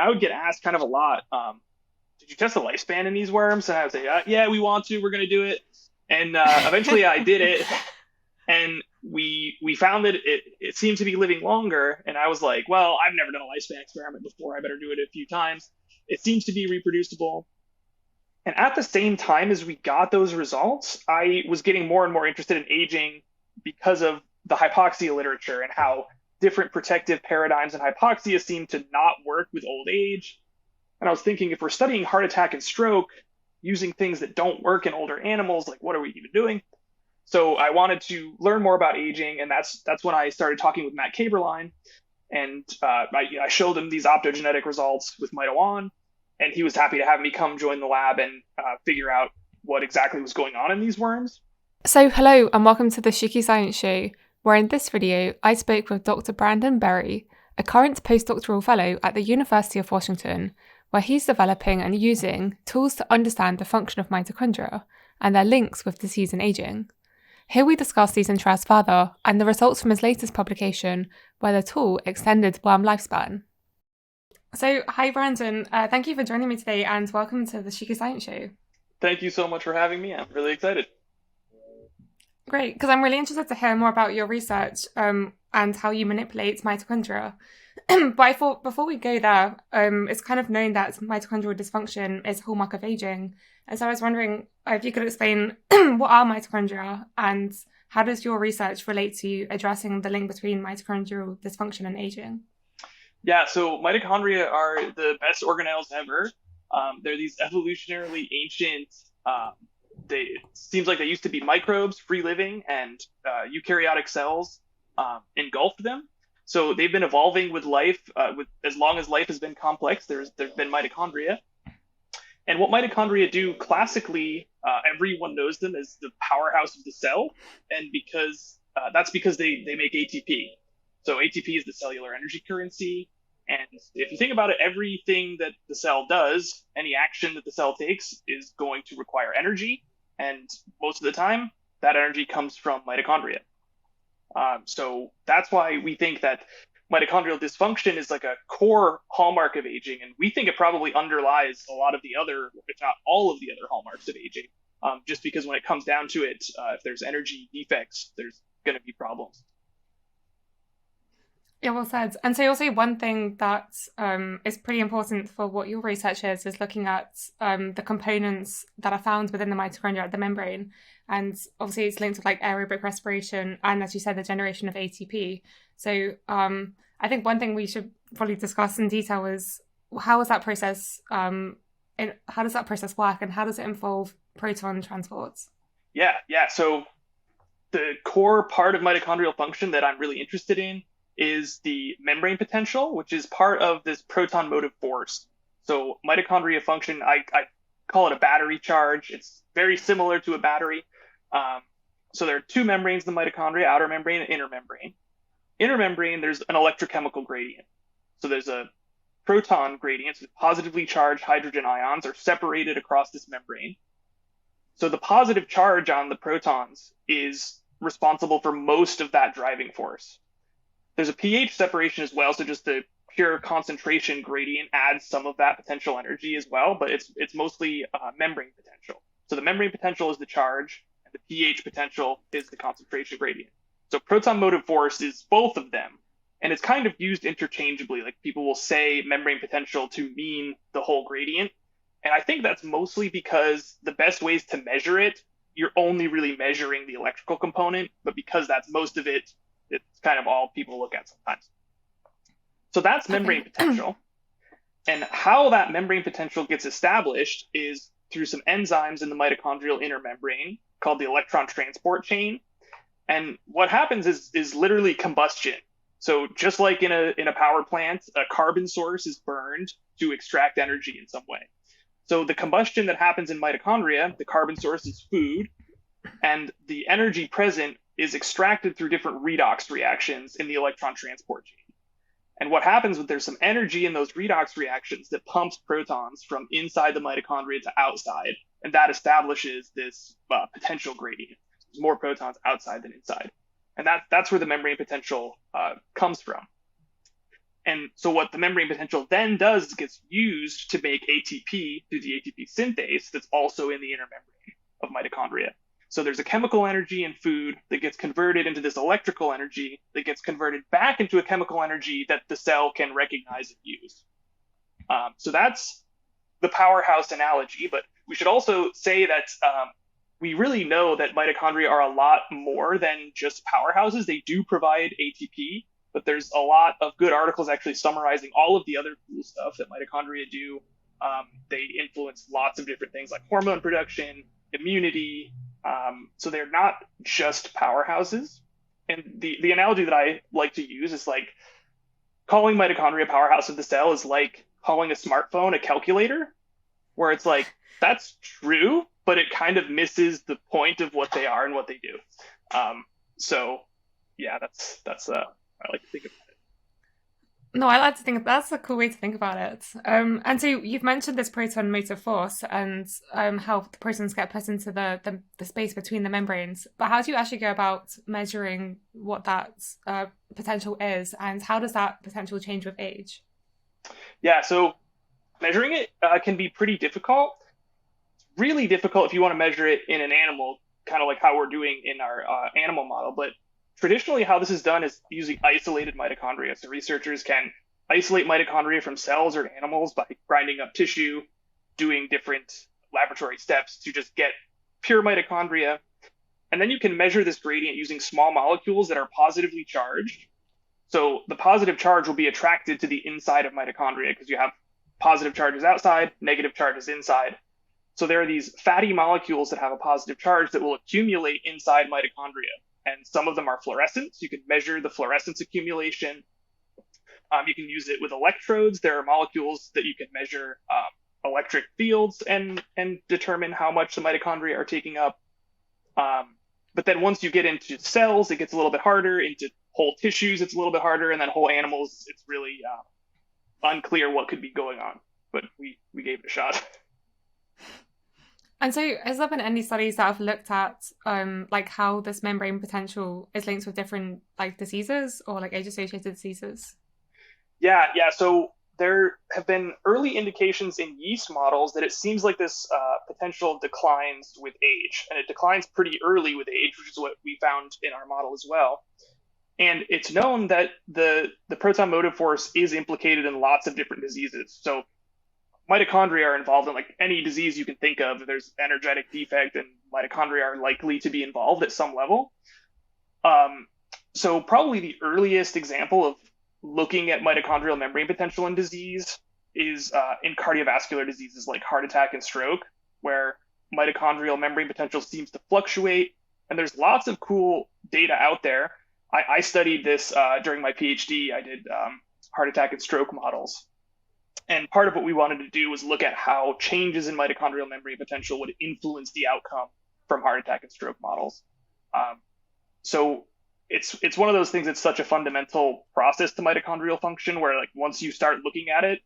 I would get asked kind of a lot, did you test the lifespan in these worms? And I would say, yeah, we want to, we're going to do it. And eventually I did it. And we found that it seemed to be living longer. And I was like, well, I've never done a lifespan experiment before. I better do it a few times. It seems to be reproducible. And at the same time as we got those results, I was getting more and more interested in aging because of the hypoxia literature and how different protective paradigms in hypoxia seem to not work with old age. And I was thinking, if we're studying heart attack and stroke using things that don't work in older animals, like what are we even doing? So I wanted to learn more about aging, and that's when I started talking with Matt Kaberlein, and I showed him these optogenetic results with mito-ON, and he was happy to have me come join the lab and figure out what exactly was going on in these worms. So hello and welcome to the Sheekey Science Show, where in this video I spoke with Dr. Brandon Berry, a current postdoctoral fellow at the University of Washington, where he's developing and using tools to understand the function of mitochondria and their links with disease and aging. Here we discuss these interests further and the results from his latest publication, where the tool extended worm lifespan. So, hi Brandon, thank you for joining me today and welcome to the Sheekey Science Show. Thank you so much for having me. I'm really excited. Great, because I'm really interested to hear more about your research and how you manipulate mitochondria. But I thought before we go there, it's kind of known that mitochondrial dysfunction is a hallmark of aging. And so I was wondering if you could explain what are mitochondria and how does your research relate to addressing the link between mitochondrial dysfunction and aging? Yeah, so mitochondria are the best organelles ever. They're these evolutionarily ancient, it seems like they used to be microbes, free living, and eukaryotic cells engulfed them. So they've been evolving with life, with as long as life has been complex. There's been mitochondria. And what mitochondria do classically, everyone knows them as the powerhouse of the cell, and that's because they make ATP. So ATP is the cellular energy currency. And if you think about it, everything that the cell does, any action that the cell takes is going to require energy. And most of the time, that energy comes from mitochondria. So that's why we think that mitochondrial dysfunction is like a core hallmark of aging. And we think it probably underlies a lot of the other, if not all of the other hallmarks of aging. Just because when it comes down to it, if there's energy defects, there's going to be problems. Yeah, well said. And so you'll say one thing that is pretty important for what your research is looking at the components that are found within the mitochondria at the membrane. And obviously it's linked with like aerobic respiration and, as you said, the generation of ATP. So I think one thing we should probably discuss in detail is how is that process, how does that process work and how does it involve proton transports? Yeah. So the core part of mitochondrial function that I'm really interested in is the membrane potential, which is part of this proton motive force. So mitochondria function, I call it a battery charge. It's very similar to a battery. So there are two membranes in the mitochondria, outer membrane and inner membrane. Inner membrane, there's an electrochemical gradient. So there's a proton gradient, so positively charged hydrogen ions are separated across this membrane. So the positive charge on the protons is responsible for most of that driving force. There's a pH separation as well, so just the pure concentration gradient adds some of that potential energy as well, but it's mostly membrane potential. So the membrane potential is the charge, and the pH potential is the concentration gradient. So proton motive force is both of them, and it's kind of used interchangeably. Like people will say membrane potential to mean the whole gradient, and I think that's mostly because the best ways to measure it, you're only really measuring the electrical component, but because that's most of it, it's kind of all people look at sometimes. So that's membrane potential. And how that membrane potential gets established is through some enzymes in the mitochondrial inner membrane called the electron transport chain. And what happens is literally combustion. So just like in a power plant, a carbon source is burned to extract energy in some way. So the combustion that happens in mitochondria, the carbon source is food, and the energy present is extracted through different redox reactions in the electron transport chain. And what happens when there's some energy in those redox reactions that pumps protons from inside the mitochondria to outside, and that establishes this potential gradient. There's more protons outside than inside. And that's where the membrane potential comes from. And so what the membrane potential then does is gets used to make ATP through the ATP synthase that's also in the inner membrane of mitochondria. So there's a chemical energy in food that gets converted into this electrical energy that gets converted back into a chemical energy that the cell can recognize and use. So that's the powerhouse analogy. But we should also say that we really know that mitochondria are a lot more than just powerhouses. They do provide ATP, but there's a lot of good articles actually summarizing all of the other cool stuff that mitochondria do. They influence lots of different things like hormone production, immunity. So they're not just powerhouses. And the analogy that I like to use is like calling mitochondria a powerhouse of the cell is like calling a smartphone a calculator, where it's like, that's true, but it kind of misses the point of what they are and what they do. So yeah, that's I like to think of it. No, I like to think that's a cool way to think about it. And so you've mentioned this proton motor force and how the protons get put into the space between the membranes. But how do you actually go about measuring what that potential is, and how does that potential change with age? Yeah, so measuring it can be pretty difficult. It's really difficult if you want to measure it in an animal, kind of like how we're doing in our animal model. But traditionally, how this is done is using isolated mitochondria. So researchers can isolate mitochondria from cells or animals by grinding up tissue, doing different laboratory steps to just get pure mitochondria. And then you can measure this gradient using small molecules that are positively charged. So the positive charge will be attracted to the inside of mitochondria because you have positive charges outside, negative charges inside. So there are these fatty molecules that have a positive charge that will accumulate inside mitochondria. And some of them are fluorescent. You can measure the fluorescence accumulation. You can use it with electrodes. There are molecules that you can measure electric fields and determine how much the mitochondria are taking up. But then once you get into cells, it gets a little bit harder. Into whole tissues, it's a little bit harder. And then whole animals, it's really unclear what could be going on. But we gave it a shot. And so has there been any studies that have looked at like how this membrane potential is linked with different like diseases or like age-associated diseases? Yeah. So there have been early indications in yeast models that it seems like this potential declines with age, and it declines pretty early with age, which is what we found in our model as well. And it's known that the proton motive force is implicated in lots of different diseases. So mitochondria are involved in like any disease you can think of. There's energetic defect, and mitochondria are likely to be involved at some level. So probably the earliest example of looking at mitochondrial membrane potential in disease is in cardiovascular diseases like heart attack and stroke, where mitochondrial membrane potential seems to fluctuate. And there's lots of cool data out there. I studied this during my PhD. I did heart attack and stroke models. And part of what we wanted to do was look at how changes in mitochondrial membrane potential would influence the outcome from heart attack and stroke models. So it's one of those things that's such a fundamental process to mitochondrial function where like once you start looking at it,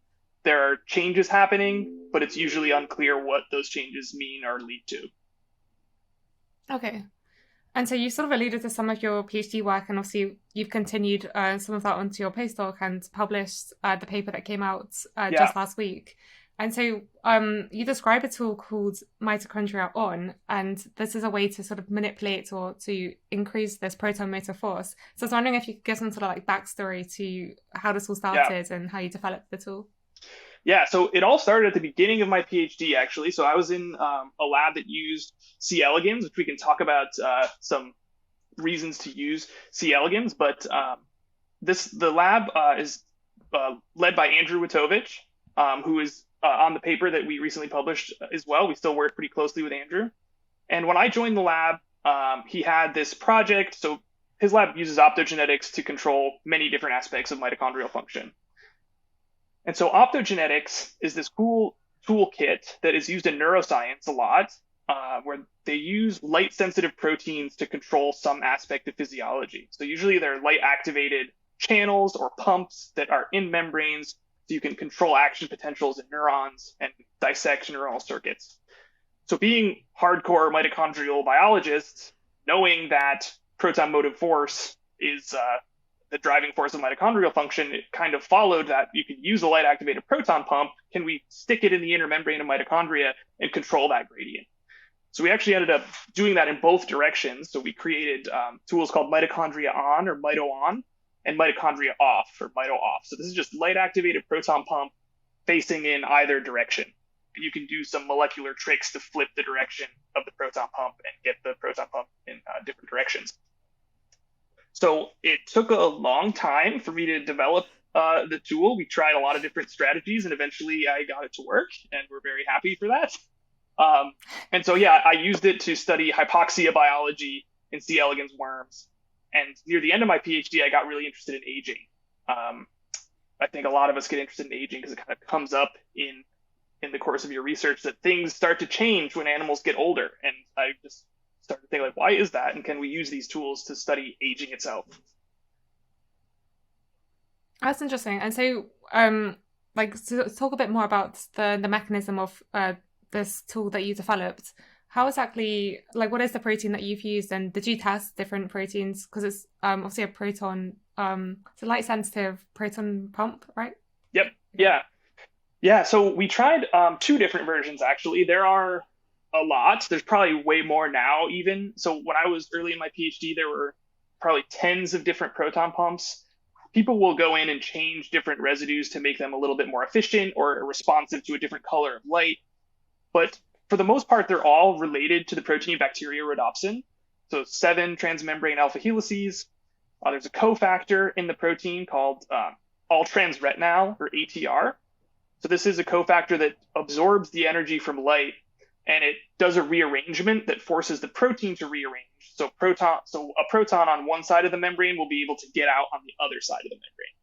there are changes happening, but it's usually unclear what those changes mean or lead to. Okay. And so you sort of alluded to some of your PhD work, and obviously you've continued some of that onto your postdoc and published the paper that came out just last week. And so you describe a tool called mitochondria-ON, and this is a way to sort of manipulate or to increase this proton motor force. So I was wondering if you could give some sort of like backstory to how this all started and how you developed the tool. Yeah, so it all started at the beginning of my PhD, actually. So I was in a lab that used C. elegans, which we can talk about some reasons to use C. elegans. But the lab is led by Andrew Witovich, who is on the paper that we recently published as well. We still work pretty closely with Andrew. And when I joined the lab, he had this project. So his lab uses optogenetics to control many different aspects of mitochondrial function. And so optogenetics is this cool toolkit that is used in neuroscience a lot, where they use light-sensitive proteins to control some aspect of physiology. So usually they're light-activated channels or pumps that are in membranes, so you can control action potentials in neurons and dissect neuronal circuits. So being hardcore mitochondrial biologists, knowing that proton motive force is the driving force of mitochondrial function, it kind of followed that you can use a light-activated proton pump. Can we stick it in the inner membrane of mitochondria and control that gradient? So we actually ended up doing that in both directions. So we created tools called mitochondria-ON or mito-ON and mitochondria-OFF or mito-OFF. So this is just light-activated proton pump facing in either direction. And you can do some molecular tricks to flip the direction of the proton pump and get the proton pump in different directions. So it took a long time for me to develop the tool. We tried a lot of different strategies, and eventually I got it to work, and we're very happy for that. And so, yeah, I used it to study hypoxia biology in C. elegans worms. And near the end of my PhD, I got really interested in aging. I think a lot of us get interested in aging because it kind of comes up in the course of your research that things start to change when animals get older. And I just started to think, like, why is that? And can we use these tools to study aging itself? That's interesting. And so, so talk a bit more about the mechanism of this tool that you developed. How exactly, what is the protein that you've used, and did you test different proteins? Because it's obviously a proton, it's a light-sensitive proton pump, right? Yep. Yeah. So we tried 2 different versions, actually. There are a lot. There's probably way more now, even. So when I was early in my PhD, there were probably tens of different proton pumps. People will go in and change different residues to make them a little bit more efficient or responsive to a different color of light. But for the most part, they're all related to the protein bacteriorhodopsin. So 7 transmembrane alpha helices. There's a cofactor in the protein called all-trans-retinal, or ATR. So this is a cofactor that absorbs the energy from light, and it does a rearrangement that forces the protein to rearrange. So a proton on one side of the membrane will be able to get out on the other side of the membrane.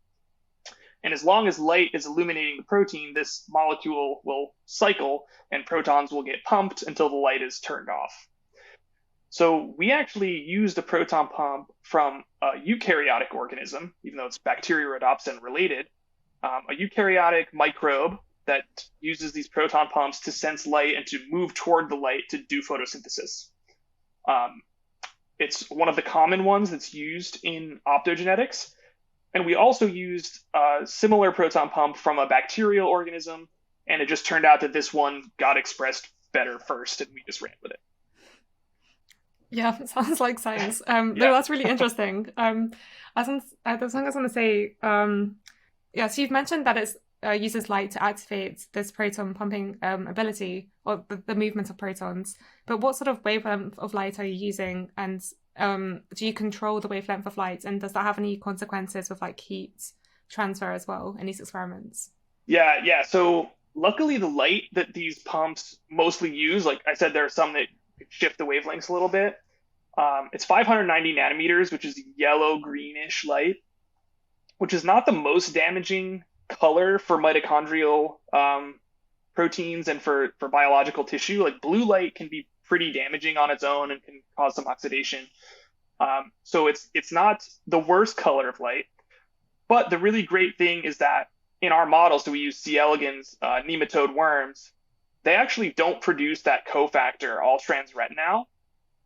And as long as light is illuminating the protein, this molecule will cycle and protons will get pumped until the light is turned off. So we actually used a proton pump from a eukaryotic organism, even though it's bacteriorhodopsin related, a eukaryotic microbe that uses these proton pumps to sense light and to move toward the light to do photosynthesis. It's one of the common ones that's used in optogenetics. And we also used a similar proton pump from a bacterial organism, and it just turned out that this one got expressed better first, and we just ran with it. Yeah, it sounds like science. Yeah. No, that's really interesting. There's something I was going to say. So you've mentioned that it uses light to activate this proton pumping ability, or the movement of protons. But what sort of wavelength of light are you using, and do you control the wavelength of light, and does that have any consequences with heat transfer as well in these experiments? Yeah. So luckily, the light that these pumps mostly use, like I said, there are some that shift the wavelengths a little bit. It's 590 nanometers, which is yellow greenish light, which is not the most damaging color for mitochondrial proteins and for biological tissue. Like blue light can be pretty damaging on its own and can cause some oxidation. So it's not the worst color of light. But the really great thing is that in our models, so we use C. elegans nematode worms, they actually don't produce that cofactor, all-trans-retinal.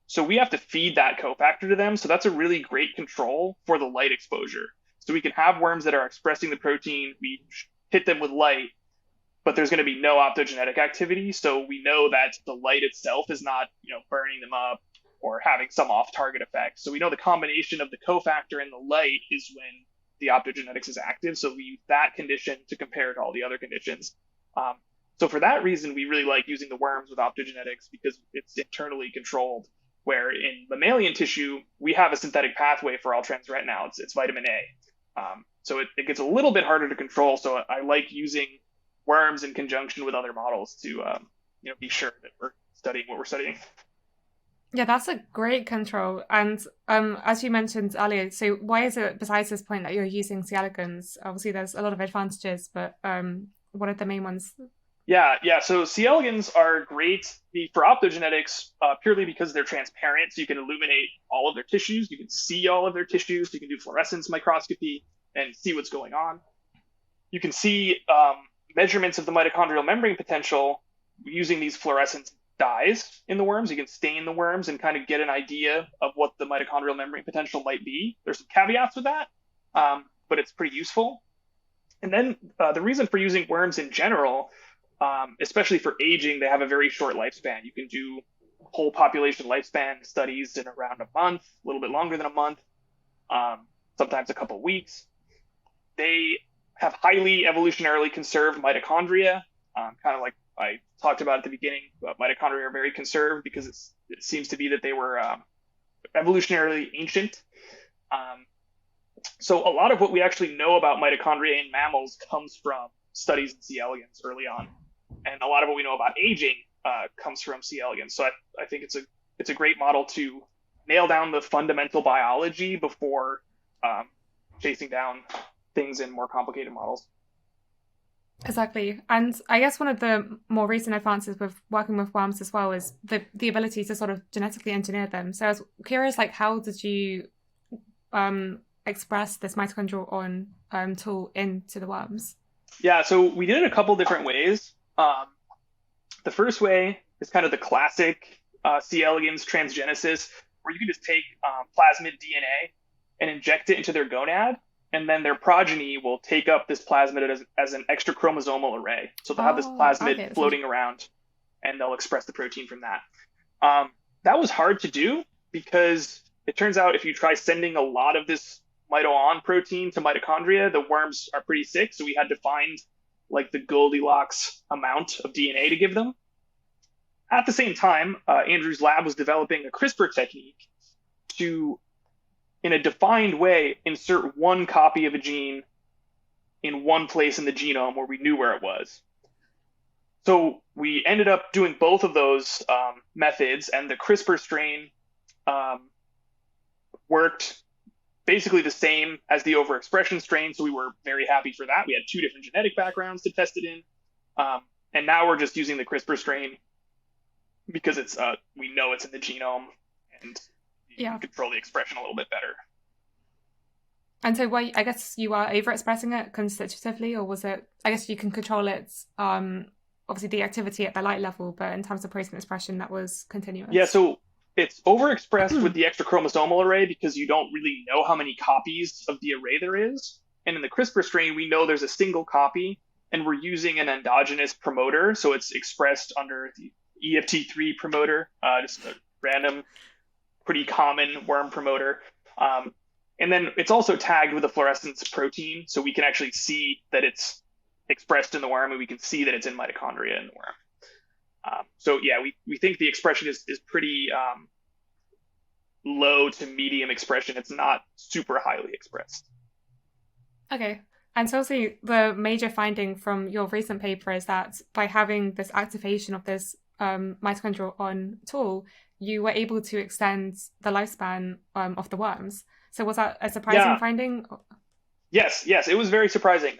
So we have to feed that cofactor to them. So that's a really great control for the light exposure. So we can have worms that are expressing the protein, we hit them with light, but there's going to be no optogenetic activity. So we know that the light itself is not, burning them up or having some off-target effect. So we know the combination of the cofactor and the light is when the optogenetics is active. So we use that condition to compare to all the other conditions. So for that reason, we really like using the worms with optogenetics because it's internally controlled, where in mammalian tissue, we have a synthetic pathway for all-trans-retinal. It's vitamin A. So it gets a little bit harder to control. So I like using worms in conjunction with other models to be sure that we're studying what we're studying. Yeah, that's a great control. And as you mentioned earlier, so why is it, besides this point, that you're using C. elegans? Obviously, there's a lot of advantages, but what are the main ones? Yeah. So C. elegans are great for optogenetics purely because they're transparent. So you can illuminate all of their tissues. You can see all of their tissues. You can do fluorescence microscopy and see what's going on. You can see measurements of the mitochondrial membrane potential using these fluorescence dyes in the worms. You can stain the worms and kind of get an idea of what the mitochondrial membrane potential might be. There's some caveats with that. but it's pretty useful. And then the reason for using worms in general, especially for aging, they have a very short lifespan. You can do whole population lifespan studies in around a month, a little bit longer than a month, sometimes a couple weeks. They have highly evolutionarily conserved mitochondria, kind of like I talked about at the beginning. Mitochondria are very conserved because it seems to be that they were evolutionarily ancient. So a lot of what we actually know about mitochondria in mammals comes from studies in C. elegans early on, and a lot of what we know about aging comes from C. elegans. So I think it's a great model to nail down the fundamental biology before chasing down things in more complicated models. Exactly. And I guess one of the more recent advances with working with worms as well is the ability to sort of genetically engineer them. So I was curious, like, how did you express this mitochondrial-ON tool into the worms? Yeah, so we did it a couple different ways. The first way is kind of the classic C. elegans transgenesis, where you can just take plasmid DNA and inject it into their gonad, and then their progeny will take up this plasmid as an extra chromosomal array. So they'll have this plasmid floating around, and they'll express the protein from that. That was hard to do because it turns out if you try sending a lot of this mito-ON protein to mitochondria, the worms are pretty sick. So we had to find like the Goldilocks amount of DNA to give them. At the same time, Andrew's lab was developing a CRISPR technique to, in a defined way, insert one copy of a gene in one place in the genome where we knew where it was. So we ended up doing both of those methods, and the CRISPR strain worked basically the same as the overexpression strain, so we were very happy for that. We had two different genetic backgrounds to test it in, and now we're just using the CRISPR strain because it's we know it's in the genome, and you can control the expression a little bit better. And so, I guess you are overexpressing it constitutively, or was it? I guess you can control it. Obviously, the activity at the light level, but in terms of protein expression, that was continuous. Yeah, so it's overexpressed with the extra chromosomal array because you don't really know how many copies of the array there is. And in the CRISPR strain, we know there's a single copy, and we're using an endogenous promoter, so it's expressed under the EFT3 promoter, just a random, pretty common worm promoter. And then it's also tagged with a fluorescence protein, so we can actually see that it's expressed in the worm, and we can see that it's in mitochondria in the worm. So yeah, we think the expression is pretty low to medium expression. It's not super highly expressed. Okay. And so obviously the major finding from your recent paper is that by having this activation of this mitochondrial-ON tool, you were able to extend the lifespan of the worms. So was that a surprising finding? Yes, it was very surprising.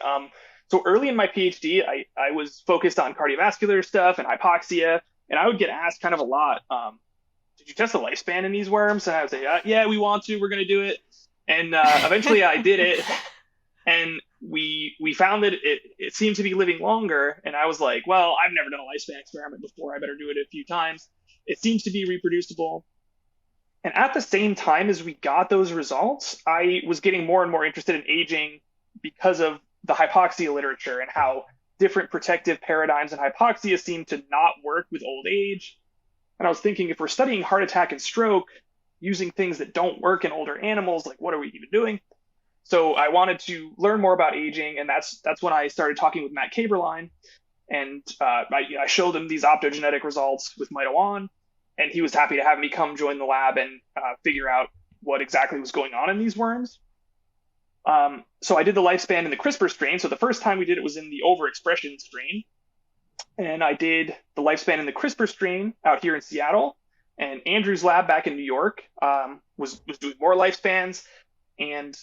So early in my PhD, I was focused on cardiovascular stuff and hypoxia, and I would get asked kind of a lot, did you test the lifespan in these worms? And I would say, yeah, we want to, we're going to do it. And eventually I did it, and we found that it seemed to be living longer. And I was like, well, I've never done a lifespan experiment before. I better do it a few times. It seems to be reproducible. And at the same time as we got those results, I was getting more and more interested in aging because of the hypoxia literature and how different protective paradigms in hypoxia seem to not work with old age. And I was thinking, if we're studying heart attack and stroke using things that don't work in older animals, like what are we even doing? So I wanted to learn more about aging, and that's when I started talking with Matt Kaberlein, and I showed him these optogenetic results with mito-ON, and he was happy to have me come join the lab and figure out what exactly was going on in these worms. So I did the lifespan in the CRISPR strain. So the first time we did it was in the overexpression strain. And I did the lifespan in the CRISPR strain out here in Seattle. And Andrew's lab back in New York was doing more lifespans. And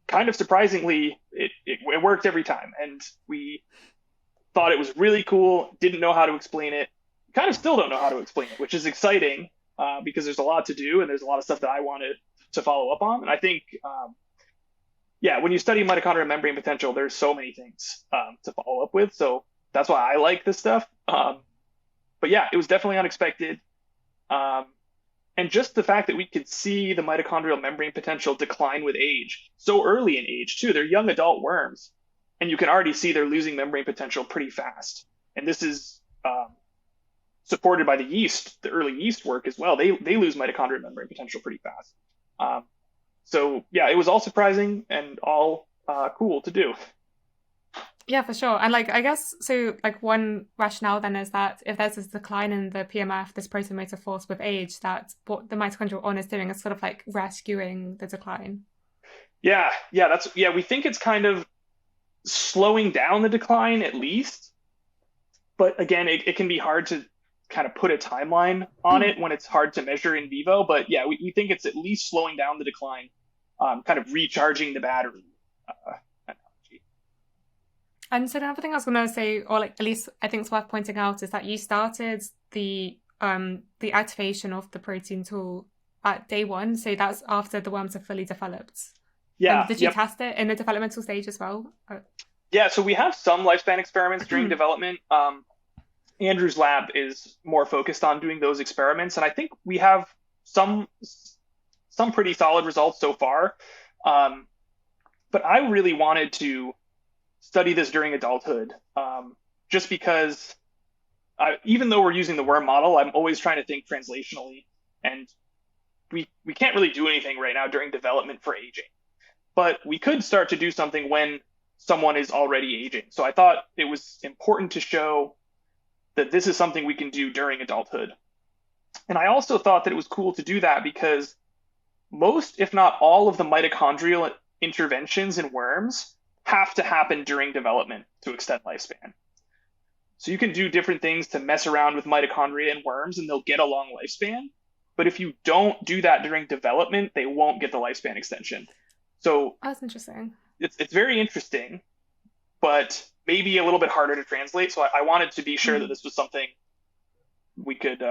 kind of surprisingly, it worked every time. And we thought it was really cool, didn't know how to explain it. Kind of still don't know how to explain it, which is exciting because there's a lot to do and there's a lot of stuff that I wanted to follow up on. And I think when you study mitochondrial membrane potential, there's so many things to follow up with. So that's why I like this stuff. But yeah, it was definitely unexpected. And just the fact that we could see the mitochondrial membrane potential decline with age, so early in age too, they're young adult worms, and you can already see they're losing membrane potential pretty fast. And this is supported by the yeast, the early yeast work as well. They lose mitochondrial membrane potential pretty fast. So yeah, it was all surprising and all cool to do. Yeah, for sure. And like, I guess, so like one rationale then is that if there's this decline in the PMF, this proton motor force with age, that what the mitochondria-ON is doing is sort of like rescuing the decline. Yeah, we think it's kind of slowing down the decline at least. But again, it can be hard to kind of put a timeline on it when it's hard to measure in vivo. But yeah, we think it's at least slowing down the decline, kind of recharging the battery. And so another thing I was going to say, or like at least I think it's worth pointing out, is that you started the activation of the protein tool at day 1. So that's after the worms are fully developed. Yeah. And did you test it in the developmental stage as well? Yeah, so we have some lifespan experiments during development. Andrew's lab is more focused on doing those experiments, and I think we have some pretty solid results so far. But I really wanted to study this during adulthood, just because even though we're using the worm model, I'm always trying to think translationally, and we can't really do anything right now during development for aging. But we could start to do something when someone is already aging. So I thought it was important to show that this is something we can do during adulthood. And I also thought that it was cool to do that because most, if not all, of the mitochondrial interventions in worms have to happen during development to extend lifespan. So you can do different things to mess around with mitochondria in worms and they'll get a long lifespan. But if you don't do that during development, they won't get the lifespan extension. So that's interesting. It's very interesting, but maybe a little bit harder to translate. So I wanted to be sure that this was something we could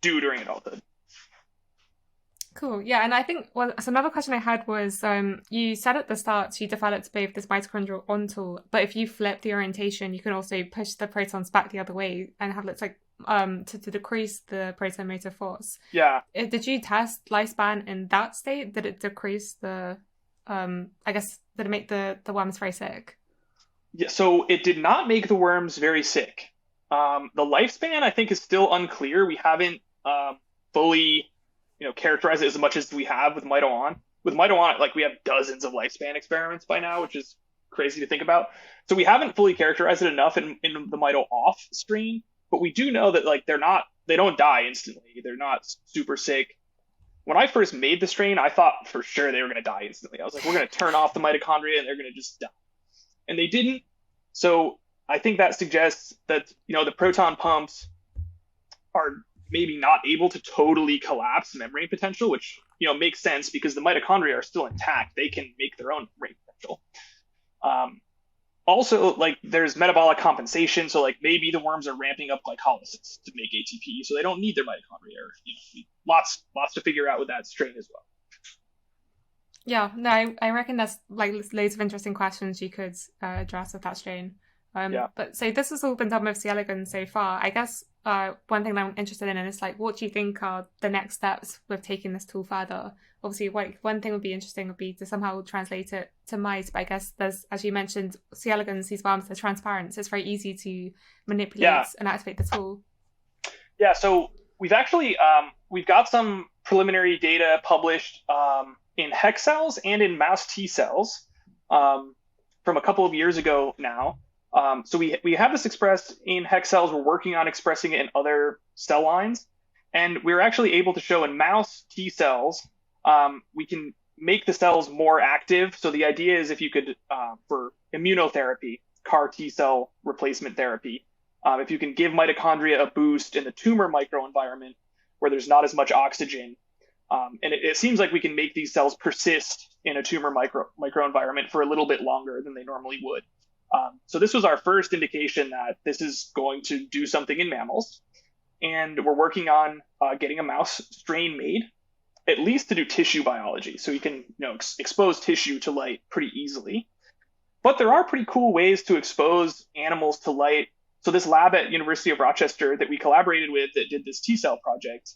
do during adulthood. Cool. Yeah. And I think, so another question I had was, you said at the start you developed both this mitochondrial-ON tool, but if you flip the orientation, you can also push the protons back the other way and have it like to decrease the proton motor force. Yeah. Did you test lifespan in that state? Did it decrease the, I guess, did it make the worms very sick? Yeah, so it did not make the worms very sick. The lifespan, I think, is still unclear. We haven't fully characterized it as much as we have with mito-ON. With mito-ON, like we have dozens of lifespan experiments by now, which is crazy to think about. So we haven't fully characterized it enough in the mito-OFF strain, but we do know that like they don't die instantly. They're not super sick. When I first made the strain, I thought for sure they were going to die instantly. I was like, we're going to turn off the mitochondria and they're going to just die. And they didn't. So I think that suggests that, the proton pumps are maybe not able to totally collapse membrane potential, which, makes sense because the mitochondria are still intact. They can make their own membrane potential. Also, like there's metabolic compensation. So like maybe the worms are ramping up glycolysis to make ATP. So they don't need their mitochondria. Lots to figure out with that strain as well. Yeah, no, I reckon there's like loads of interesting questions you could address with that strain. But so this has all been done with C. elegans so far. I guess one thing that I'm interested in is like, what do you think are the next steps with taking this tool further? Obviously, one thing would be interesting would be to somehow translate it to mice. But I guess there's, as you mentioned, C. elegans, these worms, they're transparent, so it's very easy to manipulate and activate the tool. Yeah, so we've actually we've got some preliminary data published in HEK cells and in mouse T cells from a couple of years ago now. So we have this expressed in HEK cells. We're working on expressing it in other cell lines. And we're actually able to show in mouse T cells, we can make the cells more active. So the idea is if you could, for immunotherapy, CAR T cell replacement therapy, if you can give mitochondria a boost in the tumor microenvironment where there's not as much oxygen, and it seems like we can make these cells persist in a tumor microenvironment for a little bit longer than they normally would. So this was our first indication that this is going to do something in mammals. And we're working on getting a mouse strain made, at least to do tissue biology. So you can expose tissue to light pretty easily. But there are pretty cool ways to expose animals to light. So this lab at University of Rochester that we collaborated with that did this T-cell project,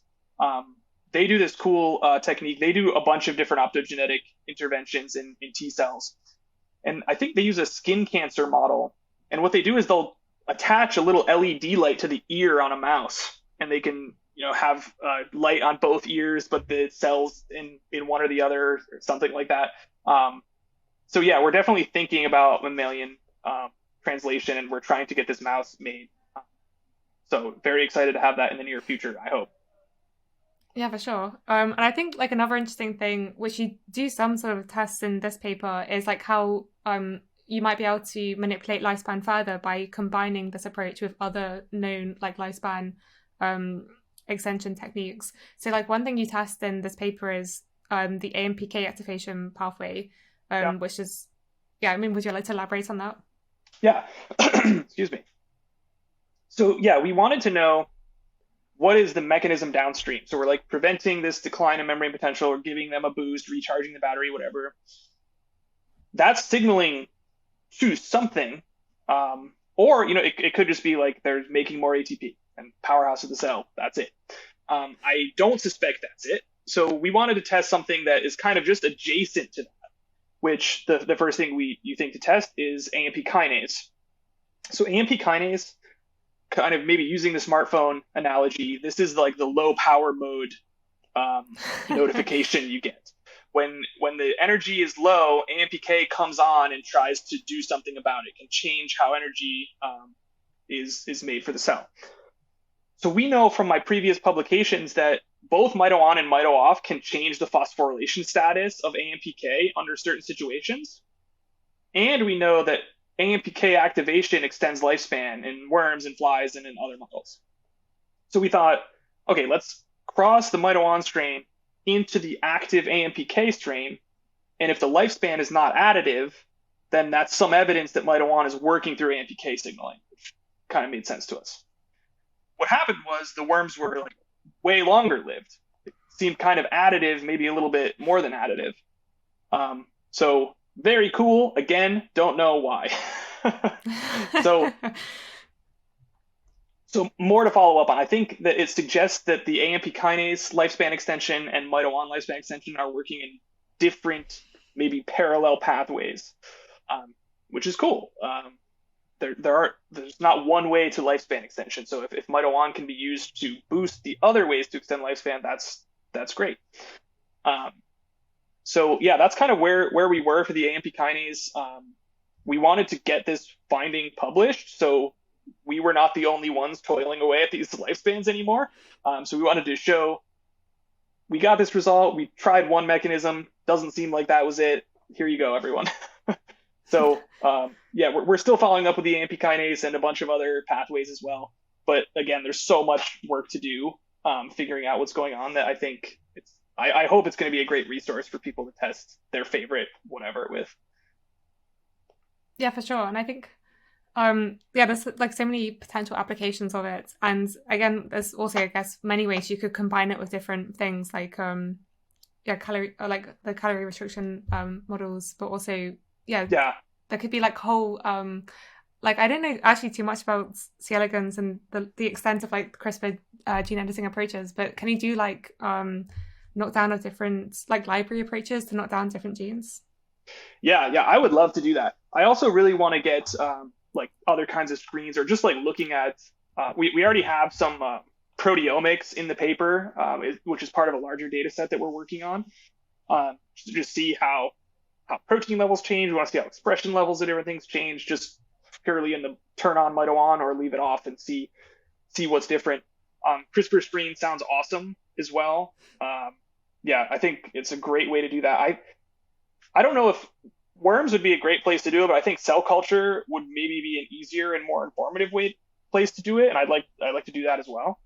they do this cool technique. They do a bunch of different optogenetic interventions in T cells. And I think they use a skin cancer model. And what they do is they'll attach a little LED light to the ear on a mouse, and they can, have light on both ears, but the cells in one or the other, or something like that. So yeah, we're definitely thinking about mammalian translation, and we're trying to get this mouse made. So very excited to have that in the near future, I hope. Yeah, for sure. And I think like another interesting thing, which you do some sort of tests in this paper, is like how you might be able to manipulate lifespan further by combining this approach with other known like lifespan extension techniques. So like one thing you test in this paper is the AMPK activation pathway, which is, would you like to elaborate on that? Yeah. Excuse me. So yeah, we wanted to know what is the mechanism downstream. So we're like preventing this decline in membrane potential, or giving them a boost, recharging the battery, whatever. That's signaling to something. Or, it could just be like they're making more ATP and powerhouse of the cell. That's it. I don't suspect that's it. So we wanted to test something that is kind of just adjacent to that, which the first thing you think to test is AMP kinase. So AMP kinase, kind of maybe using the smartphone analogy, this is like the low power mode notification you get. When the energy is low, AMPK comes on and tries to do something about it, can change how energy is made for the cell. So we know from my previous publications that both mito-on and mito-off can change the phosphorylation status of AMPK under certain situations. And we know that AMPK activation extends lifespan in worms and flies and in other models. So we thought, okay, let's cross the mito-on strain into the active AMPK strain. And if the lifespan is not additive, then that's some evidence that mito-on is working through AMPK signaling, which kind of made sense to us. What happened was the worms were like way longer lived. It seemed kind of additive, maybe a little bit more than additive. So very cool. Again, don't know why. So more to follow up on. I think that it suggests that the AMP kinase lifespan extension and mito-on lifespan extension are working in different, maybe parallel pathways, which is cool. There's not one way to lifespan extension. So if mito-on can be used to boost the other ways to extend lifespan, that's great. So yeah, that's kind of where we were for the AMP kinase. We wanted to get this finding published, so we were not the only ones toiling away at these lifespans anymore. So we wanted to show we got this result. We tried one mechanism. Doesn't seem like that was it. Here you go, everyone. So yeah, we're still following up with the AMP kinase and a bunch of other pathways as well. But again, there's so much work to do figuring out what's going on that I think I hope it's going to be a great resource for people to test their favorite whatever with. Yeah, for sure. And I think, there's like so many potential applications of it. And again, there's also, I guess, many ways you could combine it with different things like, calorie, or like the calorie restriction models, but also, there could be like whole, like I don't know actually too much about C. elegans and the extent of like CRISPR gene editing approaches, but can you do like knockdown of different like library approaches to knock down different genes? Yeah, I would love to do that. I also really want to get like other kinds of screens, or just like looking at, we already have some proteomics in the paper, which is part of a larger data set that we're working on, to just see how protein levels change. We want to see how expression levels of different things change, just purely in the turn on mito-on or leave it off and see what's different. CRISPR screen sounds awesome as well. Yeah, I think it's a great way to do that. I don't know if worms would be a great place to do it, but I think cell culture would maybe be an easier and more informative place to do it, and I'd like to do that as well.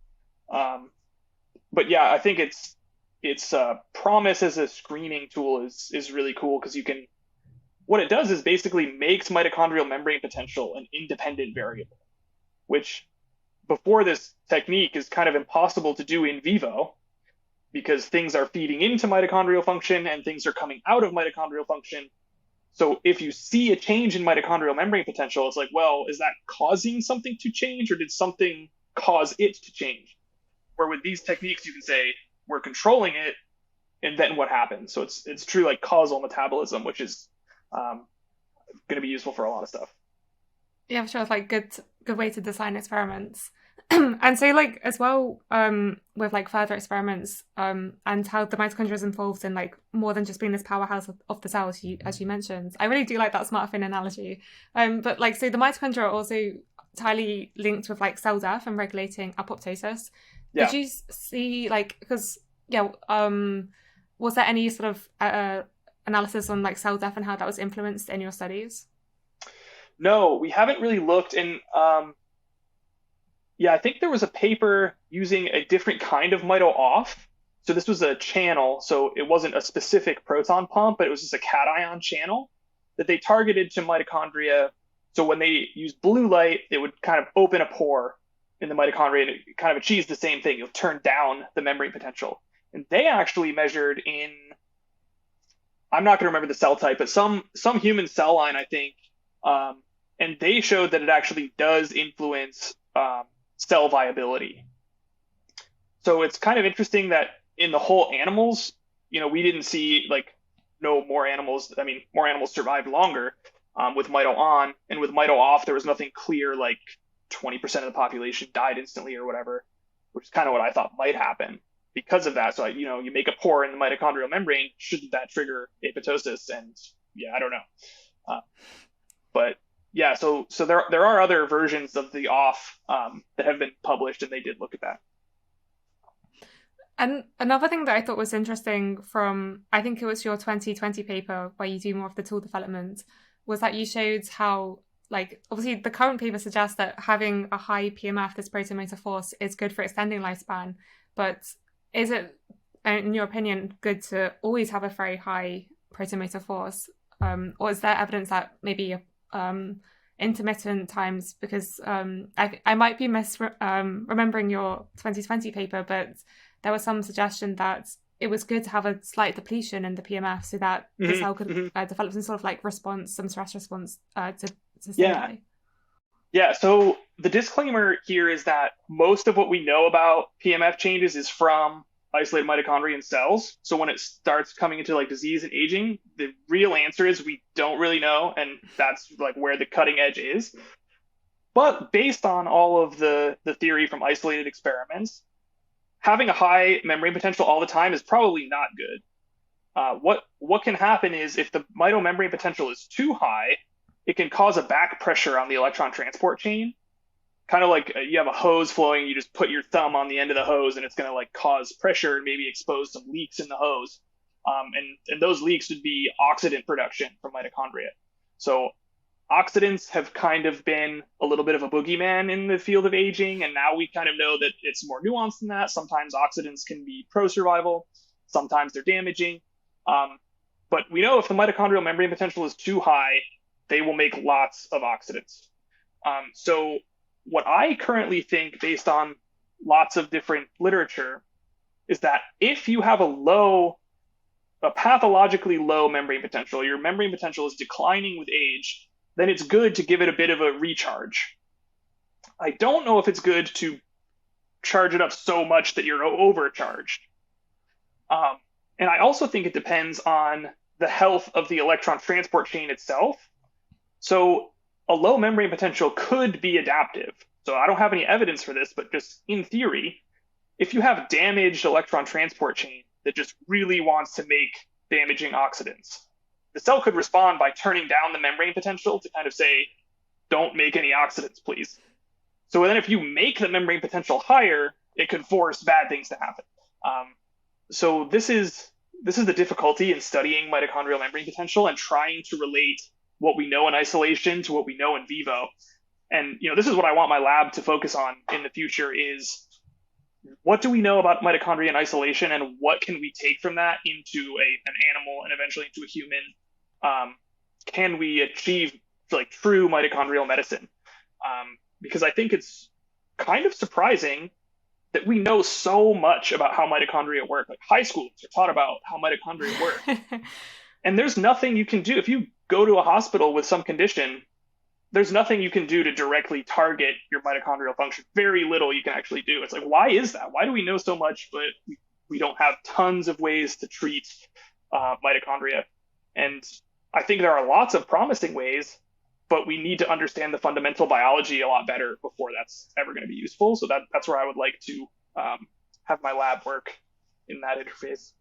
But yeah, I think its promise as a screening tool is really cool, because what it does is basically makes mitochondrial membrane potential an independent variable, which before this technique is kind of impossible to do in vivo, because things are feeding into mitochondrial function and things are coming out of mitochondrial function. So if you see a change in mitochondrial membrane potential, it's like, well, is that causing something to change, or did something cause it to change? Where with these techniques, you can say, we're controlling it, and then what happens. So it's true like causal metabolism, which is going to be useful for a lot of stuff. Yeah, for sure. It's like good way to design experiments. And so like as well with like further experiments and how the mitochondria is involved in like more than just being this powerhouse of the cells, as you mentioned. I really do like that smartphone analogy. But like so the mitochondria are also tightly linked with like cell death and regulating apoptosis. Yeah. Did you see like because was there any sort of analysis on like cell death and how that was influenced in your studies? No, we haven't really looked. And I think there was a paper using a different kind of mito-off. So this was a channel, so it wasn't a specific proton pump, but it was just a cation channel that they targeted to mitochondria. So when they used blue light, it would kind of open a pore in the mitochondria, and it kind of achieves the same thing. You'll turn down the membrane potential. And they actually measured in, I'm not going to remember the cell type, but some human cell line, I think, and they showed that it actually does influence cell viability. So it's kind of interesting that in the whole animals, we didn't see more animals. I mean, more animals survived longer with mito-on, and with mito-off, there was nothing clear like 20% of the population died instantly or whatever, which is kind of what I thought might happen because of that. So, you make a pore in the mitochondrial membrane, shouldn't that trigger apoptosis? And I don't know. But yeah, so there are other versions of the off that have been published, and they did look at that. And another thing that I thought was interesting from, I think it was your 2020 paper where you do more of the tool development, was that you showed how, like, obviously the current paper suggests that having a high PMF, this proton motor force, is good for extending lifespan. But is it, in your opinion, good to always have a very high proton motor force? Or is there evidence that maybe intermittent times, because I might be remembering your 2020 paper, but there was some suggestion that it was good to have a slight depletion in the PMF so that the cell could develop some sort of like response, some stress response to stimuli. Yeah, so the disclaimer here is that most of what we know about PMF changes is from isolated mitochondria in cells. So when it starts coming into like disease and aging, the real answer is we don't really know, and that's like where the cutting edge is. But based on all of the theory from isolated experiments, having a high membrane potential all the time is probably not good. What can happen is if the mitomembrane potential is too high, it can cause a back pressure on the electron transport chain. Kind of like you have a hose flowing, you just put your thumb on the end of the hose and it's going to like cause pressure and maybe expose some leaks in the hose. And those leaks would be oxidant production from mitochondria. So oxidants have kind of been a little bit of a boogeyman in the field of aging, and now we kind of know that it's more nuanced than that. Sometimes oxidants can be pro-survival, sometimes they're damaging. But we know if the mitochondrial membrane potential is too high, they will make lots of oxidants. So what I currently think, based on lots of different literature, is that if you have a pathologically low membrane potential, your membrane potential is declining with age, then it's good to give it a bit of a recharge. I don't know if it's good to charge it up so much that you're overcharged. And I also think it depends on the health of the electron transport chain itself. So a low membrane potential could be adaptive. So I don't have any evidence for this, but just in theory, if you have damaged electron transport chain that just really wants to make damaging oxidants, the cell could respond by turning down the membrane potential to kind of say, don't make any oxidants, please. So then if you make the membrane potential higher, it could force bad things to happen. So this is the difficulty in studying mitochondrial membrane potential and trying to relate what we know in isolation to what we know in vivo. And this is what I want my lab to focus on in the future is, what do we know about mitochondria in isolation, and what can we take from that into an animal and eventually into a human? Can we achieve like true mitochondrial medicine? Because I think it's kind of surprising that we know so much about how mitochondria work. Like high schoolers are taught about how mitochondria work. And there's nothing you can do. If you go to a hospital with some condition, there's nothing you can do to directly target your mitochondrial function. Very little you can actually do. It's like, why is that? Why do we know so much, but we don't have tons of ways to treat mitochondria. And I think there are lots of promising ways, but we need to understand the fundamental biology a lot better before that's ever going to be useful. So that's where I would like to have my lab work, in that interface.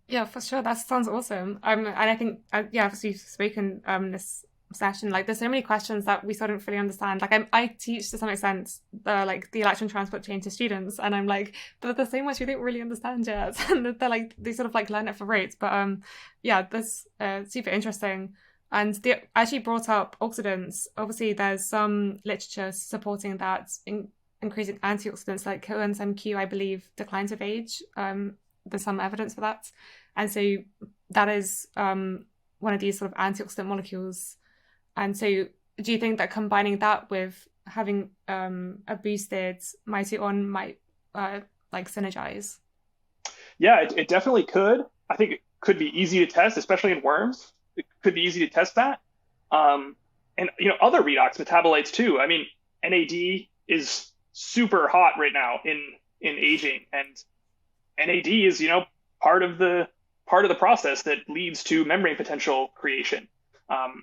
Yeah, for sure. That sounds awesome. And I think, obviously you've spoken this session, like there's so many questions that we sort of fully understand. Like I teach to some extent the electron transport chain to students, and I'm like, there's so much we don't really understand yet. And they're like, they sort of like learn it for rote. But that's super interesting. And they actually brought up oxidants. Obviously, there's some literature supporting that increasing antioxidants like coenzyme Q, I believe, declines with age. There's some evidence for that. And so that is one of these sort of antioxidant molecules. And so do you think that combining that with having a boosted mito-ON might synergize? Yeah, it definitely could. I think it could be easy to test, especially in worms. It could be easy to test that. And other redox metabolites too. I mean, NAD is super hot right now in aging, and NAD is part of the process that leads to membrane potential creation.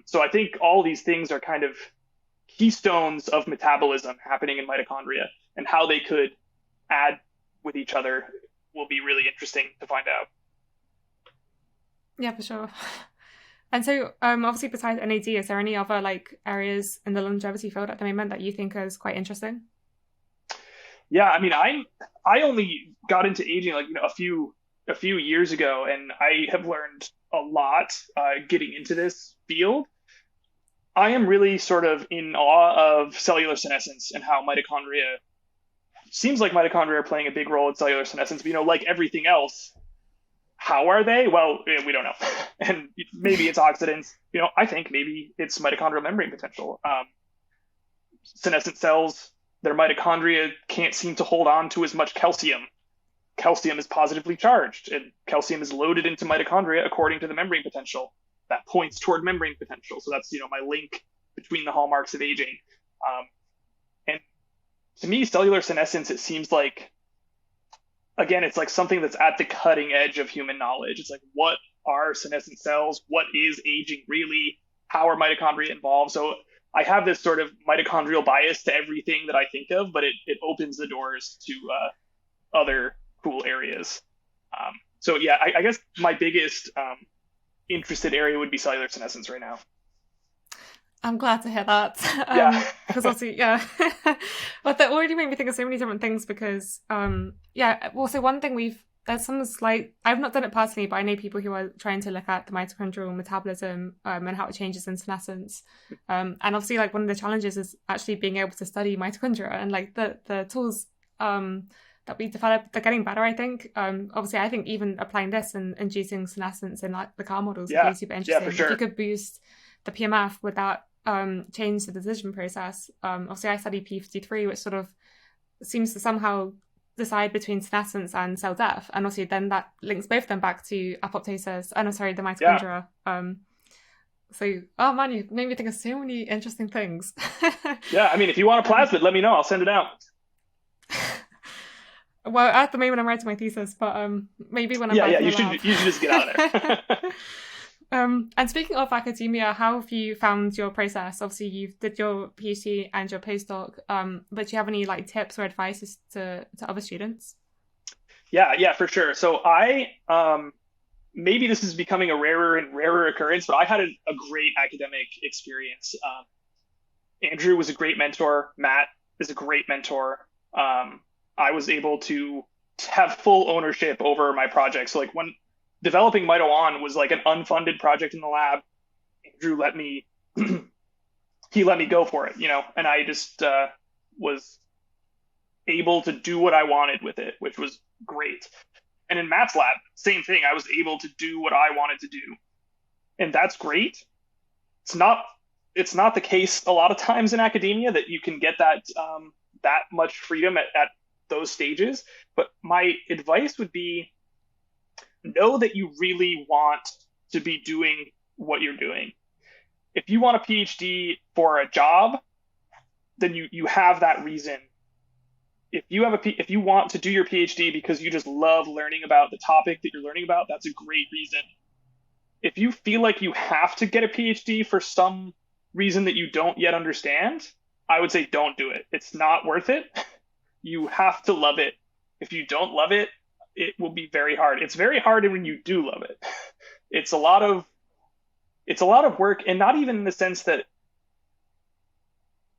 So I think all these things are kind of keystones of metabolism happening in mitochondria, and how they could add with each other will be really interesting to find out. Yeah, for sure. And so obviously besides NAD, is there any other areas in the longevity field at the moment that you think is quite interesting? Yeah, I mean, I only got into aging a few years ago, and I have learned a lot getting into this field. I am really sort of in awe of cellular senescence and how mitochondria seems like mitochondria are playing a big role in cellular senescence. But, like everything else, how are they? Well, we don't know. And maybe it's oxidants. I think maybe it's mitochondrial membrane potential. Senescent cells, their mitochondria can't seem to hold on to as much calcium. Calcium is positively charged, and calcium is loaded into mitochondria according to the membrane potential. That points toward membrane potential. So that's, my link between the hallmarks of aging. And to me, cellular senescence, it seems like, again, it's like something that's at the cutting edge of human knowledge. It's like, what are senescent cells? What is aging really? How are mitochondria involved? So I have this sort of mitochondrial bias to everything that I think of, but it opens the doors to other cool areas. So yeah, I guess my biggest interested area would be cellular senescence right now. I'm glad to hear that. Because obviously, but that already made me think of so many different things because, so one thing there's some I've not done it personally, but I know people who are trying to look at the mitochondrial metabolism and how it changes in senescence. And obviously, one of the challenges is actually being able to study mitochondria, and the tools that we developed, they're getting better, I think. Obviously, I think even applying this and inducing senescence in the car models would be super interesting. Yeah, for sure. If you could boost the PMF with that, change the decision process. Obviously, I study P53, which sort of seems to somehow decide between senescence and cell death, and obviously then that links both of them back to apoptosis and the mitochondria. So, oh man, you made me think of so many interesting things. Yeah, I mean, if you want a plasmid, let me know. I'll send it out. Well, at the moment I'm writing my thesis, but maybe when I'm back in the lab. You should just get out of there. And speaking of academia, how have you found your process? Obviously, you did your PhD and your postdoc, but do you have any tips or advice to other students? Yeah, for sure. So I, maybe this is becoming a rarer and rarer occurrence, but I had a great academic experience. Andrew was a great mentor. Matt is a great mentor. I was able to have full ownership over my project. So when developing mito-ON was an unfunded project in the lab, Andrew let me go for it, and I just was able to do what I wanted with it, which was great. And in Matt's lab, same thing. I was able to do what I wanted to do, and that's great. It's not the case a lot of times in academia that you can get that much freedom at those stages. But my advice would be, know that you really want to be doing what you're doing. If you want a PhD for a job, then you have that reason. if you want to do your PhD because you just love learning about the topic that you're learning about, that's a great reason. If you feel like you have to get a PhD for some reason that you don't yet understand, I would say don't do it. It's not worth it. You have to love it. If you don't love it, it will be very hard. It's very hard when you do love it. It's a lot of work, and not even in the sense that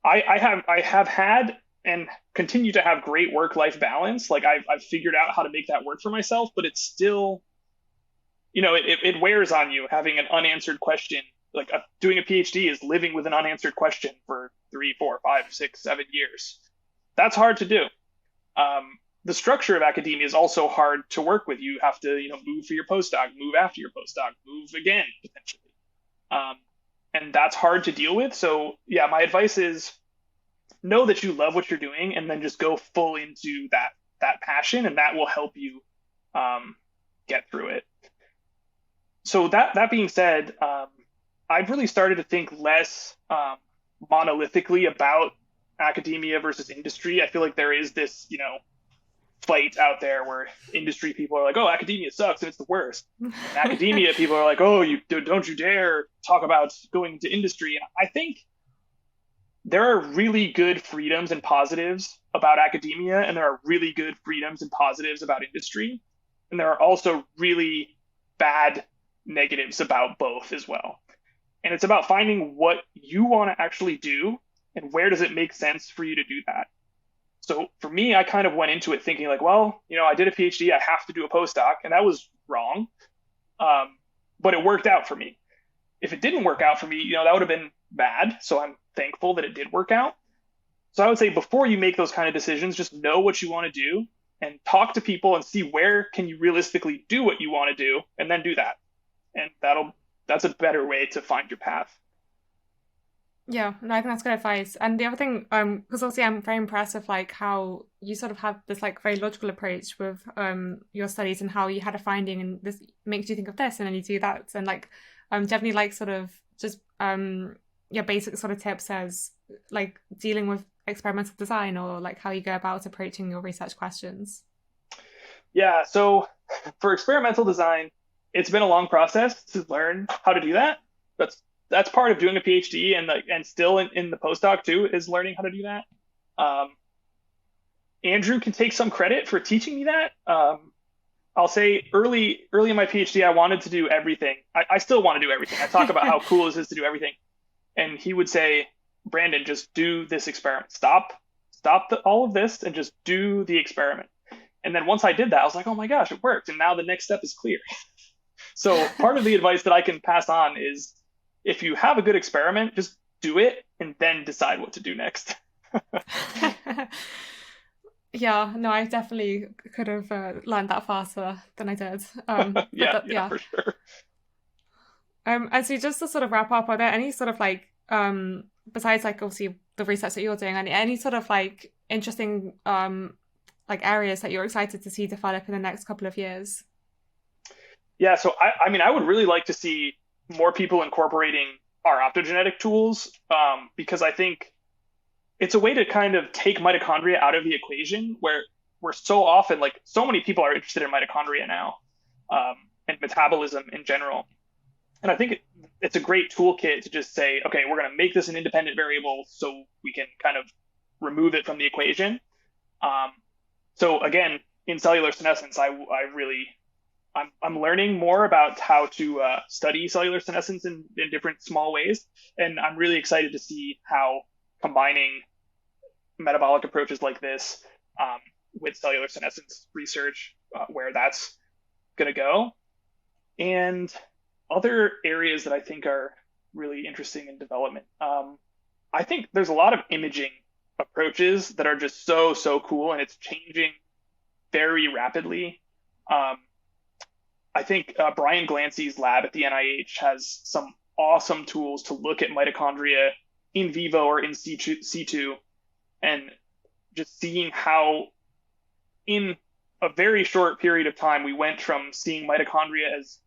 I have had and continue to have great work-life balance. Like I've figured out how to make that work for myself, but it's still, it wears on you having an unanswered question. Like doing a PhD is living with an unanswered question for 3, 4, 5, 6, 7 years. That's hard to do. The structure of academia is also hard to work with. You have to, move for your postdoc, move after your postdoc, move again, potentially. And that's hard to deal with. So yeah, my advice is know that you love what you're doing and then just go full into that passion, and that will help you get through it. So that being said, I've really started to think less monolithically about academia versus industry. I feel like there is this, fight out there where industry people are like, oh, academia sucks and it's the worst. And academia people are like, oh, don't you dare talk about going into industry. And I think there are really good freedoms and positives about academia, and there are really good freedoms and positives about industry. And there are also really bad negatives about both as well. And it's about finding what you want to actually do and where does it make sense for you to do that. So for me, I kind of went into it thinking like, well, I did a PhD, I have to do a postdoc, and that was wrong. But it worked out for me. If it didn't work out for me, that would have been bad. So I'm thankful that it did work out. So I would say before you make those kind of decisions, just know what you want to do and talk to people and see where can you realistically do what you want to do, and then do that. And that's a better way to find your path. Yeah, no, I think that's good advice. And the other thing, because obviously I'm very impressed with like how you sort of have this like very logical approach with your studies and how you had a finding and this makes you think of this and then you do that. And like definitely like sort of just basic sort of tips as like dealing with experimental design or like how you go about approaching your research questions. Yeah, so for experimental design, it's been a long process to learn how to do that. That's part of doing a PhD and still in the postdoc too, is learning how to do that. Andrew can take some credit for teaching me that. I'll say early in my PhD, I wanted to do everything. I still want to do everything. I talk about how cool it is to do everything. And he would say, Brandon, just do this experiment. Stop all of this and just do the experiment. And then once I did that, I was like, oh my gosh, it worked. And now the next step is clear. So part of the advice that I can pass on is, if you have a good experiment, just do it and then decide what to do next. Yeah, no, I definitely could have learned that faster than I did. Yeah, for sure. And so just to sort of wrap up, are there any sort of like, besides like obviously the research that you're doing, any sort of like interesting like areas that you're excited to see develop in the next couple of years? Yeah, so I would really like to see more people incorporating our optogenetic tools, because I think it's a way to kind of take mitochondria out of the equation, where we're so often, like so many people are interested in mitochondria now, and metabolism in general. And I think it's a great toolkit to just say, okay, we're going to make this an independent variable so we can kind of remove it from the equation. So again, in cellular senescence, I'm learning more about how to study cellular senescence in different small ways. And I'm really excited to see how combining metabolic approaches like this with cellular senescence research, where that's going to go. And other areas that I think are really interesting in development. I think there's a lot of imaging approaches that are just so cool, and it's changing very rapidly. I think Brian Glancy's lab at the NIH has some awesome tools to look at mitochondria in vivo or in situ, and just seeing how in a very short period of time we went from seeing mitochondria as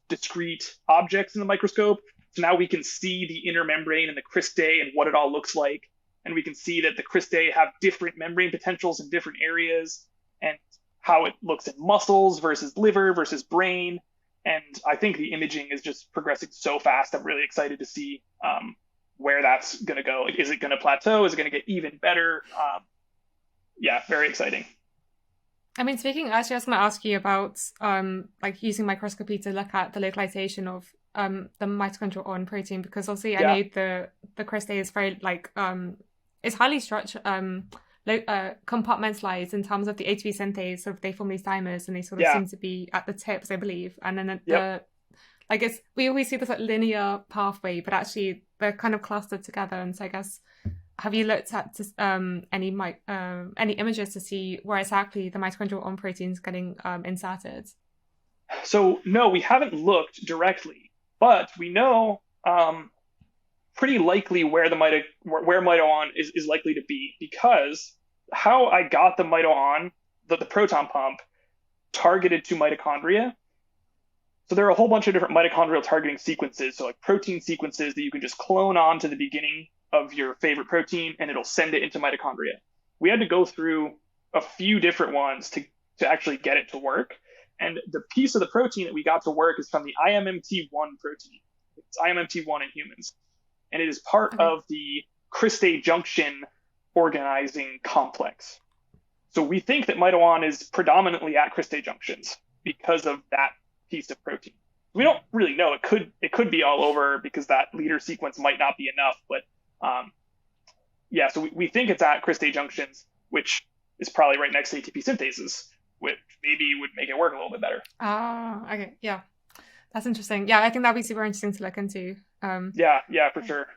discrete objects in the microscope to now we can see the inner membrane and the cristae and what it all looks like. and we can see that the cristae have different membrane potentials in different areas, and how it looks in muscles versus liver versus brain. And I think the imaging is just progressing so fast. I'm really excited to see where that's going to go. Like, is it going to plateau? Is it going to get even better? Yeah, very exciting. I mean, actually, I was going to ask you about like using microscopy to look at the localization of the mitochondria-ON protein, because obviously I know the cristae is very it's highly structured, compartmentalized in terms of the ATP synthase. So they form these dimers, and they sort of seem to be at the tips, I believe. And then I guess we always see this like linear pathway, but actually they're kind of clustered together. And so I guess, have you looked at any images to see where exactly the mitochondrial-ON protein is getting inserted? So no, we haven't looked directly, but we know pretty likely where mito-ON is likely to be, because how I got the mito-ON, the proton pump, targeted to mitochondria. So there are a whole bunch of different mitochondrial targeting sequences, so like protein sequences that you can just clone on to the beginning of your favorite protein, and it'll send it into mitochondria. We had to go through a few different ones to actually get it to work. And the piece of the protein that we got to work is from the IMMT1 protein. It's IMMT1 in humans. And it is part of the cristae junction organizing complex. So we think that mito-ON is predominantly at cristae junctions because of that piece of protein. We don't really know. It could be all over, because that leader sequence might not be enough. But so we think it's at cristae junctions, which is probably right next to ATP synthases, which maybe would make it work a little bit better. Okay. Yeah. That's interesting. Yeah, I think that'd be super interesting to look into. Yeah, for sure.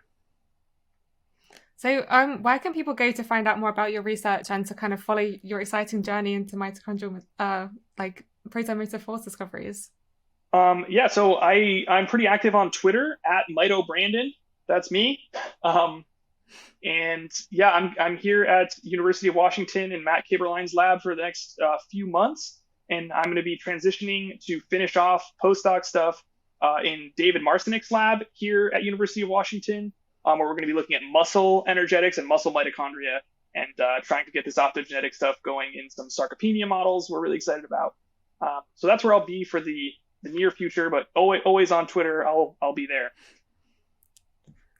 So where can people go to find out more about your research and to kind of follow your exciting journey into mitochondrial proton motor force discoveries? So I'm pretty active on Twitter at mitobrandon. That's me. And yeah, I'm here at University of Washington in Matt Kaberlein's lab for the next few months. And I'm going to be transitioning to finish off postdoc stuff in David Marcinick's lab here at University of Washington, where we're going to be looking at muscle energetics and muscle mitochondria, and trying to get this optogenetic stuff going in some sarcopenia models we're really excited about. So that's where I'll be for the near future, but always on Twitter. I'll be there.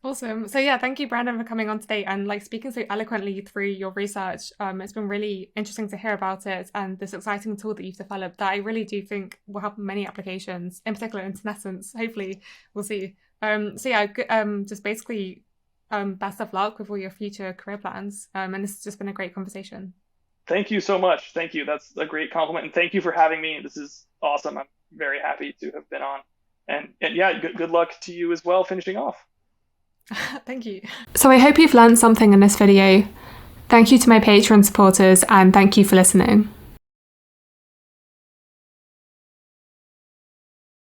Awesome. So yeah, thank you, Brandon, for coming on today and speaking so eloquently through your research. It's been really interesting to hear about it, and this exciting tool that you've developed that I really do think will help in many applications, in particular in senescence. Hopefully, we'll see. Just basically, best of luck with all your future career plans. And this has just been a great conversation. Thank you so much. Thank you. That's a great compliment, and thank you for having me. This is awesome. I'm very happy to have been on, and yeah, good luck to you as well finishing off. Thank you. So I hope you've learned something in this video. Thank you to my Patreon supporters, and thank you for listening.